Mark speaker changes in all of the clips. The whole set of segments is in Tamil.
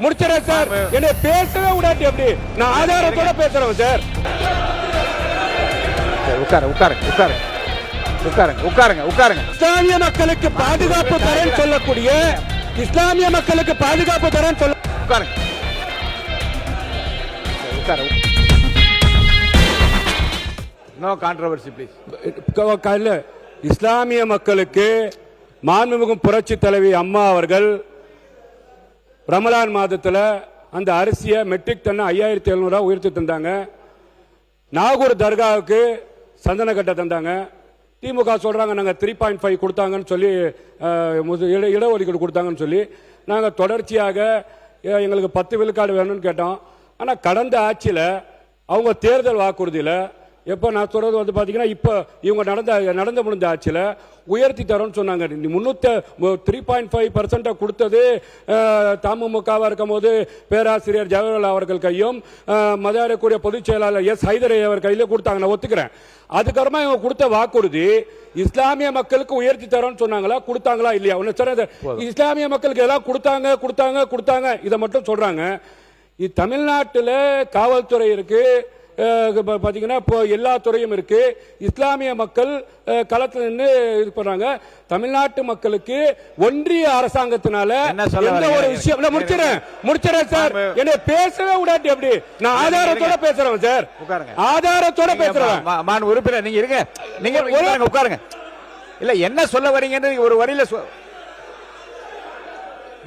Speaker 1: முடிச்சிடறேன் சார். என்னை பேசவே விடாட்டி எப்படி? நான் ஆதாரத்தோட பேசுறேன் சார்.
Speaker 2: உட்காருங்க.
Speaker 1: இஸ்லாமிய மக்களுக்கு பாதுகாப்பு தரேன்னு சொல்லக்கூடிய இஸ்லாமிய மக்களுக்கு பாதுகாப்பு தரேன்னு சொல்ல
Speaker 2: நோ கான்ட்ரோவர்சி ப்ளீஸ்.
Speaker 1: இஸ்லாமிய மக்களுக்கு மாண்புமிகு புரட்சி தலைவி அம்மா அவர்கள் ரமலான் மாதத்தில் அந்த அரிசியை மெட்ரிக் டன் 5700 உயர்த்தி தந்தாங்க. நாகூர் தர்காவுக்கு சந்தன கட்ட தந்தாங்க. திமுக சொல்றாங்க நாங்க 3.5 கொடுத்தாங்கன்னு சொல்லி இடஒதுக்கீடு கொடுத்தாங்கன்னு சொல்லி நாங்கள் தொடர்ச்சியாக எங்களுக்கு 10 விழுக்காடு வேணும்னு கேட்டோம். ஆனால் கடந்த ஆட்சியில் அவங்க தேர்தல் வாக்குறுதியில் எப்போ நான் சொல்றது வந்து பார்த்தீங்கன்னா இப்போ இவங்க நடந்து முடிஞ்ச ஆட்சியில் உயர்த்தி தரோம்னு சொன்னாங்க. 3.5% கொடுத்தது தமுமுகவாக இருக்கும் போது பேராசிரியர் ஜவஹர்லால் அவர்கள் கையும் மதியாரக்கூடிய பொதுச் செயலாளர் எஸ் ஹைதரை அவர் கையில கொடுத்தாங்க. நான் ஒத்துக்கிறேன். அதுக்கப்புறமா இவங்க கொடுத்த வாக்குறுதி இஸ்லாமிய மக்களுக்கு உயர்த்தி தரோம்னு சொன்னாங்களா, கொடுத்தாங்களா இல்லையா? ஒன்னு சொன்ன இஸ்லாமிய மக்களுக்கு எல்லாம் கொடுத்தாங்க இதை மட்டும் சொல்றாங்க. தமிழ்நாட்டில் காவல்துறை இருக்கு, பாத்தீங்கன்னா இப்போ எல்லா துறையும் இருக்கு. இஸ்லாமிய மக்கள் களத்தில் நின்று இது பண்றாங்க. தமிழ்நாட்டு மக்களுக்கு ஒன்றிய அரசாங்கத்தினால எந்த ஒரு விஷயம் முடிச்சிடறேன் சார். என்னை பேசவே விடாட்டி எப்படி? நான் ஆதாரத்தோட பேசுறேன் சார். ஆதாரத்தோட பேசுறேன்.
Speaker 2: மான் உறுப்பினர் நீங்க இருங்க, நீங்க உட்காருங்க. இல்ல என்ன சொல்ல வரீங்கன்னு ஒரு வரியில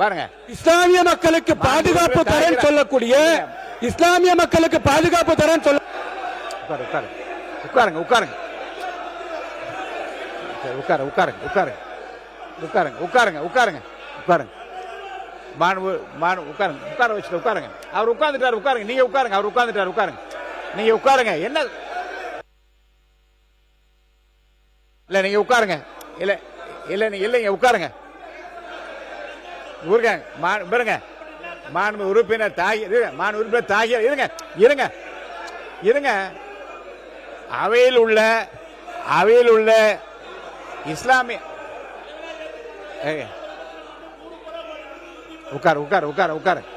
Speaker 2: பாருங்க.
Speaker 1: இஸ்லாமிய மக்களுக்கு பாதுகாப்பு தரேன்னு சொல்லக்கூடிய இஸ்லாமிய மக்களுக்கு பாதுகாப்பு தரேன்னு சொல்ல
Speaker 2: உட்காருங்க. உட்கார வச்சுட்டு உட்காருங்க. அவர் உட்கார்ந்துட்டாரு, உட்காருங்க. நீங்க உட்காருங்க. அவர் உட்கார்ந்துட்டாரு, உட்காருங்க. நீங்க உட்காருங்க. என்ன இல்ல நீங்க உட்காருங்க. இல்லைங்க உட்காருங்க. பாருங்க மாண்பு உறுப்பினர் தாகிர் இருங்க. அவையில் உள்ள இஸ்லாமிய உட்காருங்க.